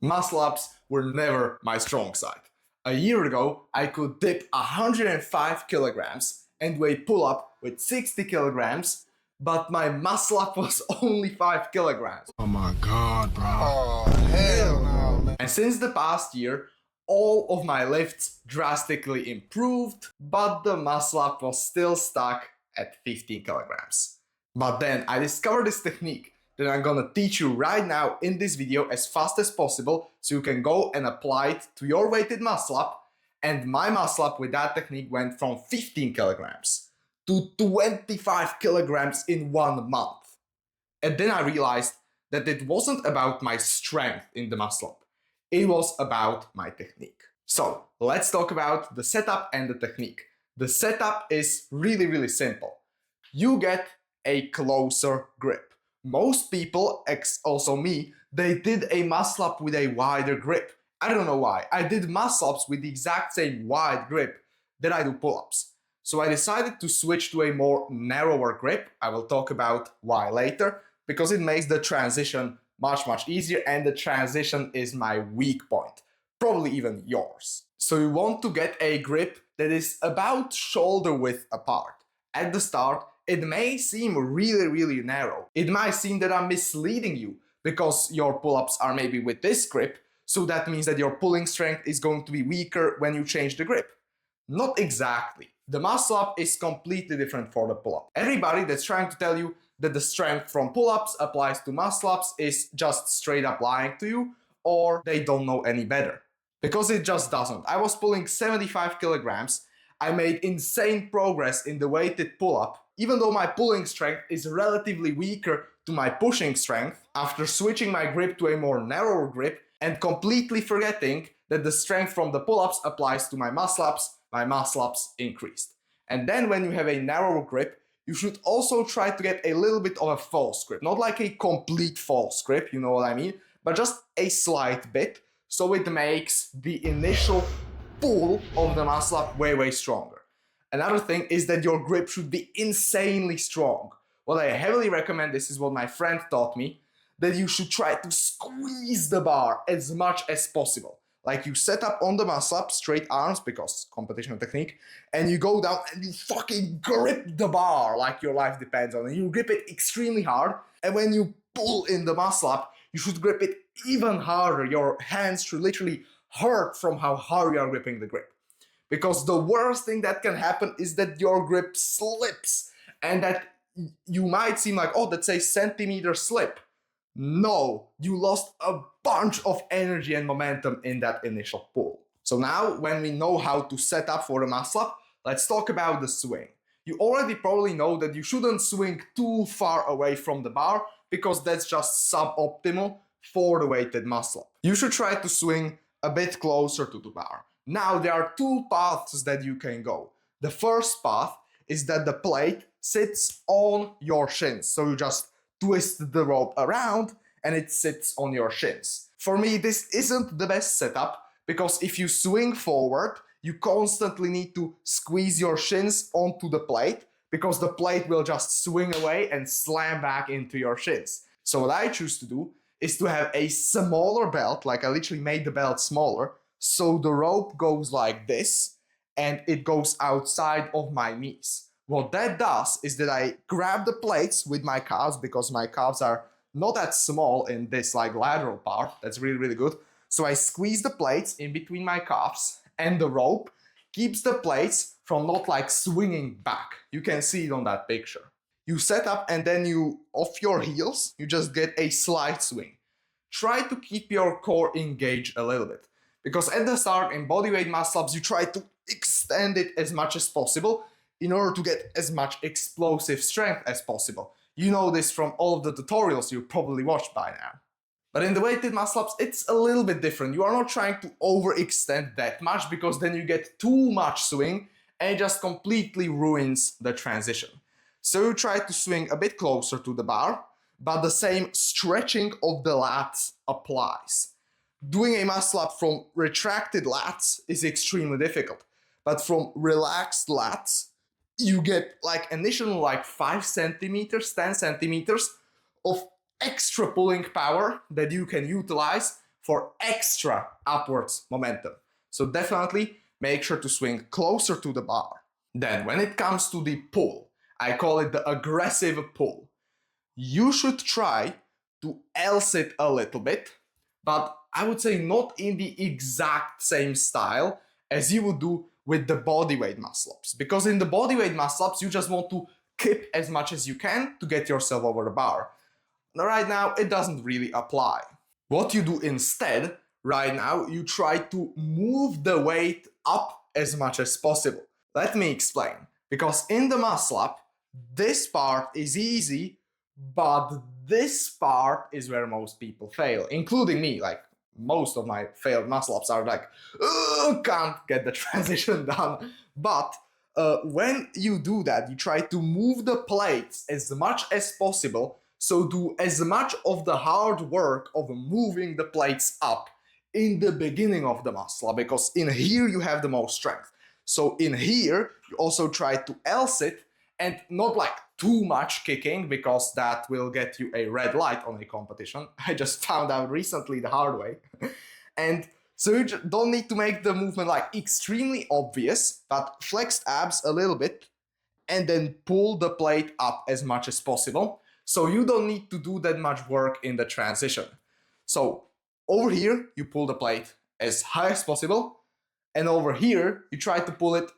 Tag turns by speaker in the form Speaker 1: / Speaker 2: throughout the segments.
Speaker 1: Muscle ups were never my strong side. A year ago, I could dip 105 kilograms and weigh pull up with 60 kilograms, but my muscle up was only 5 kilograms.
Speaker 2: Oh my God, bro.
Speaker 3: Oh, hell no, man.
Speaker 1: And since the past year, all of my lifts drastically improved, but the muscle up was still stuck at 15 kilograms. But then I discovered this technique that I'm gonna teach you right now in this video as fast as possible so you can go and apply it to your weighted muscle up. And my muscle up with that technique went from 15 kilograms to 25 kilograms in 1 month. And then I realized that it wasn't about my strength in the muscle up. It was about my technique. So let's talk about the setup and the technique. The setup is really simple. You get a closer grip. Most people, also me, they did a muscle up with a wider grip. I don't know why. I did muscle ups with the exact same wide grip that I do pull-ups. So I decided to switch to a more narrower grip. I will talk about why later, because it makes the transition much easier, and the transition is my weak point, probably even yours. So you want to get a grip that is about shoulder width apart. At the start, it may seem really narrow. It might seem that I'm misleading you because your pull-ups are maybe with this grip, so that means that your pulling strength is going to be weaker when you change the grip. Not exactly. The muscle up is completely different for the pull-up. Everybody that's trying to tell you that the strength from pull-ups applies to muscle ups is just straight up lying to you, or they don't know any better. Because it just doesn't. I was pulling 75 kilograms. I made insane progress in the weighted pull-up, even though my pulling strength is relatively weaker to my pushing strength, after switching my grip to a more narrower grip and completely forgetting that the strength from the pull-ups applies to my muscle ups increased. And then when you have a narrower grip, you should also try to get a little bit of a false grip. Not like a complete false grip, you know what I mean, but just a slight bit, so it makes the initial pull of the muscle up way stronger. Another thing is that your grip should be insanely strong. What I heavily recommend, this is what my friend taught me, that you should try to squeeze the bar as much as possible. Like you set up on the muscle up, straight arms, because competition technique, and you go down and you fucking grip the bar like your life depends on it. You grip it extremely hard, and when you pull in the muscle up, you should grip it even harder. Your hands should literally hurt from how hard you are gripping the grip. Because the worst thing that can happen is that your grip slips, and that you might seem like, oh, that's a centimeter slip. No, you lost a bunch of energy and momentum in that initial pull. So now, when we know how to set up for a muscle up, let's talk about the swing. You already probably know that you shouldn't swing too far away from the bar, because that's just suboptimal for the weighted muscle up. You should try to swing a bit closer to the bar. Now, there are two paths that you can go. The first path is that the plate sits on your shins. So you just twist the rope around and it sits on your shins. For me, this isn't the best setup, because if you swing forward, you constantly need to squeeze your shins onto the plate, because the plate will just swing away and slam back into your shins. So what I choose to do is to have a smaller belt, like I literally made the belt smaller, so the rope goes like this and it goes outside of my knees. What that does is that I grab the plates with my calves, because my calves are not that small in this like lateral part. That's really good. So I squeeze the plates in between my calves, and the rope keeps the plates from not like swinging back. You can see it on that picture. You set up, and then you, off your heels, you just get a slight swing. Try to keep your core engaged a little bit, because at the start in bodyweight muscle ups, you try to extend it as much as possible in order to get as much explosive strength as possible. You know this from all of the tutorials you probably watched by now. But in the weighted muscle ups, it's a little bit different. You are not trying to overextend that much, because then you get too much swing and it just completely ruins the transition. So you try to swing a bit closer to the bar, but the same stretching of the lats applies. Doing a muscle up from retracted lats is extremely difficult, but from relaxed lats, you get like an additional like 5 centimeters, 10 centimeters of extra pulling power that you can utilize for extra upwards momentum. So definitely make sure to swing closer to the bar. Then when it comes to the pull, I call it the aggressive pull. You should try to else it a little bit, but I would say not in the exact same style as you would do with the bodyweight muscle-ups. Because in the bodyweight muscle-ups, you just want to keep as much as you can to get yourself over the bar. Right now, it doesn't really apply. What you do instead, right now, you try to move the weight up as much as possible. Let me explain. Because in the muscle-up, this part is easy, but this part is where most people fail, including me. Like, most of my failed muscle-ups are like, can't get the transition done. But when you do that, you try to move the plates as much as possible, so do as much of the hard work of moving the plates up in the beginning of the muscle, because in here you have the most strength. So in here, you also try to else it, and not like too much kicking, because that will get you a red light on a competition. I just found out recently the hard way. And so you don't need to make the movement like extremely obvious, but flexed abs a little bit, and then pull the plate up as much as possible. So you don't need to do that much work in the transition. So over here, you pull the plate as high as possible, and over here, you try to pull it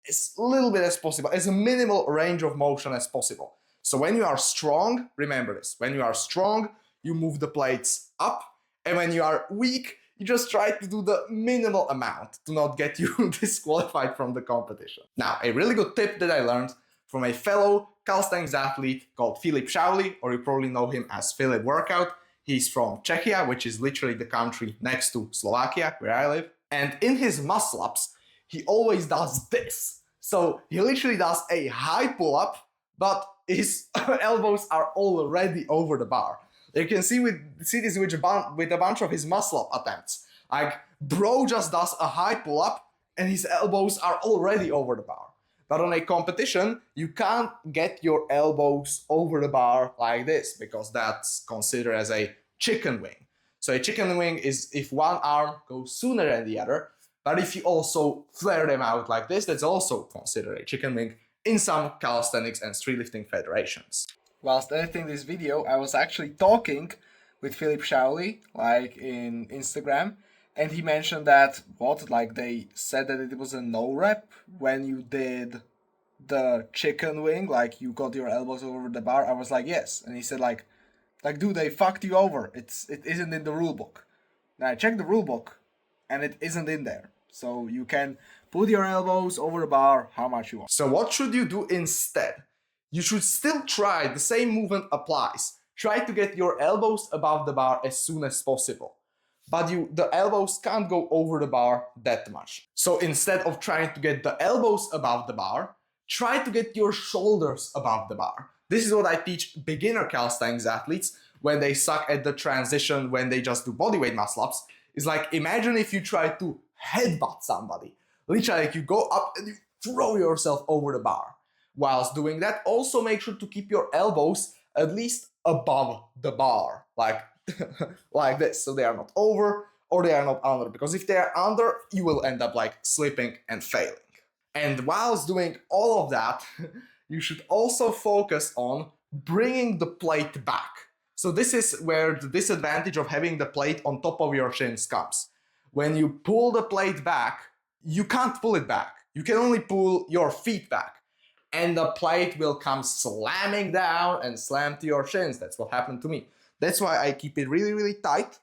Speaker 1: as little bit as possible, as a minimal range of motion as possible. So when you are strong, remember this, when you are strong, you move the plates up, and when you are weak, you just try to do the minimal amount to not get you disqualified from the competition. Now, a really good tip that I learned from a fellow calisthenics athlete called Filip Shauli, or you probably know him as Filip Workout. He's from Czechia, which is literally the country next to Slovakia, where I live. And in his muscle-ups, he always does this. So he literally does a high pull-up, but his elbows are already over the bar. You can see this with a bunch of his muscle-up attempts. Like, bro just does a high pull-up, and his elbows are already over the bar. But on a competition, you can't get your elbows over the bar like this, because that's considered as a chicken wing. So a chicken wing is if one arm goes sooner than the other, but if you also flare them out like this, that's also considered a chicken wing in some calisthenics and streetlifting federations. Whilst editing this video, I was actually talking with Filip Shauli, like in Instagram, and he mentioned that, they said that it was a no rep when you did the chicken wing, like you got your elbows over the bar. I was like, yes. And he said like, dude, they fucked you over. It isn't in the rule book. Now I checked the rule book, and it isn't in there. So you can put your elbows over the bar how much you want. So what should you do instead? You should still try, the same movement applies. Try to get your elbows above the bar as soon as possible. But the elbows can't go over the bar that much. So instead of trying to get the elbows above the bar, try to get your shoulders above the bar. This is what I teach beginner calisthenics athletes when they suck at the transition, when they just do bodyweight muscle-ups. It's like, imagine if you try to headbutt somebody. Literally, like you go up and you throw yourself over the bar. Whilst doing that, also make sure to keep your elbows at least above the bar, like, like this, so they are not over or they are not under, because if they are under, you will end up like slipping and failing. And whilst doing all of that, you should also focus on bringing the plate back. So this is where the disadvantage of having the plate on top of your shins comes. When you pull the plate back, you can't pull it back. You can only pull your feet back. And the plate will come slamming down and slam to your shins. That's what happened to me. That's why I keep it really, really tight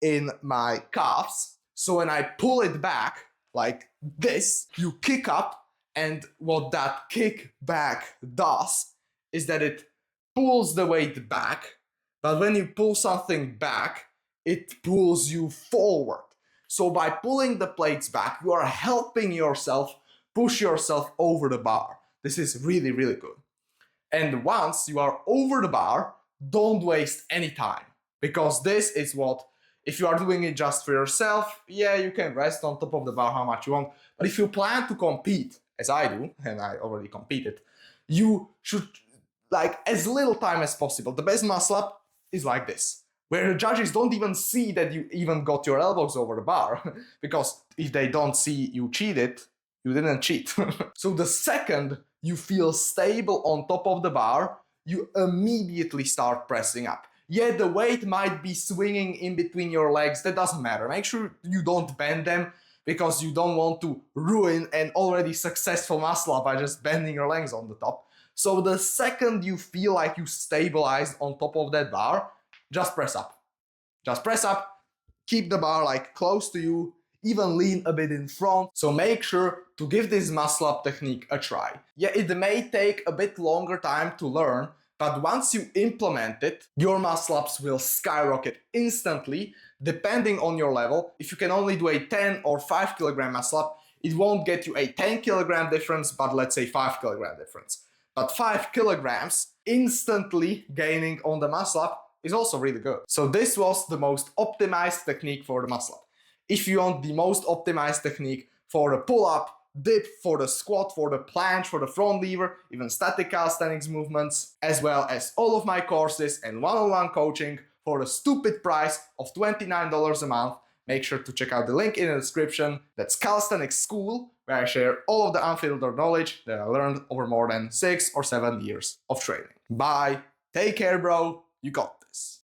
Speaker 1: in my calves. So when I pull it back, like this, you kick up, and what that kick back does is that it pulls the weight back, but when you pull something back, it pulls you forward. So by pulling the plates back, you are helping yourself push yourself over the bar. This is really, really good. And once you are over the bar, don't waste any time, because this is what, if you are doing it just for yourself, yeah, you can rest on top of the bar how much you want. But if you plan to compete, as I do, and I already competed, you should like as little time as possible. The best muscle up is like this. where the judges don't even see that you even got your elbows over the bar, because if they don't see you cheated, you didn't cheat. So the second you feel stable on top of the bar, you immediately start pressing up. Yeah, the weight might be swinging in between your legs, that doesn't matter. Make sure you don't bend them, because you don't want to ruin an already successful muscle up by just bending your legs on the top. So the second you feel like you stabilized on top of that bar, just press up. Just press up, keep the bar like close to you, even lean a bit in front. So make sure to give this muscle up technique a try. Yeah, it may take a bit longer time to learn, but once you implement it, your muscle ups will skyrocket instantly, depending on your level. If you can only do a 10 or 5 kilogram muscle up, it won't get you a 10 kilogram difference, but let's say 5 kilogram difference. But 5 kilograms instantly gaining on the muscle up is also really good. So this was the most optimized technique for the muscle up. If you want the most optimized technique for the pull up, dip, for the squat, for the planche, for the front lever, even static calisthenics movements, as well as all of my courses and one-on-one coaching for the stupid price of $29 a month, make sure to check out the link in the description. That's Calisthenics School, where I share all of the unfiltered knowledge that I learned over more than 6 or 7 years of training. Bye. Take care, bro. You got this.